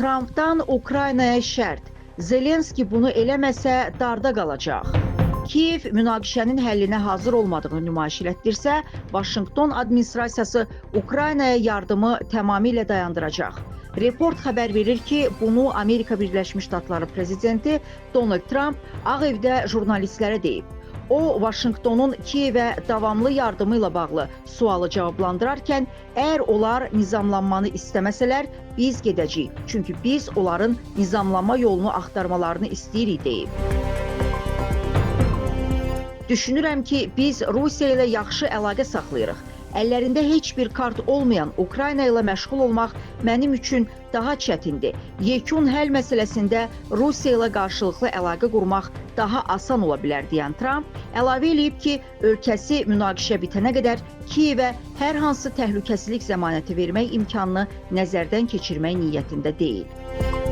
Trampdan Ukraynaya şərt. Zelenski bunu eləməsə darda qalacaq. Kiyev münaqişənin həllinə hazır olmadığını nümayiş etdirsə, Vaşinqton administrasiyası Ukraynaya yardımı tamamilə dayandıracaq. Report xəbər verir ki, bunu Amerika Birləşmiş Ştatları prezidenti Donald Trump Ağ Evdə jurnalistlərə deyib. O, Vaşinqtonun Kiyevə davamlı yardımı ilə bağlı sualı cavablandırarkən, əgər onlar nizamlanmanı istəməsələr, biz gedəcəyik. Çünki biz onların nizamlanma yolunu axtarmalarını istəyirik deyib. Düşünürəm ki, biz Rusiya ilə yaxşı əlaqə saxlayırıq. Əllərində heç bir kart olmayan Ukrayna ilə məşğul olmaq mənim üçün daha çətindir. Yekun həll məsələsində Rusiya ilə qarşılıqlı əlaqə qurmaq daha asan ola bilər deyən Trump əlavə edib ki, ölkəsi münaqişə bitənə qədər Kiyevə hər hansı təhlükəsizlik zəmanəti vermək imkanını nəzərdən keçirmək niyyətində deyil.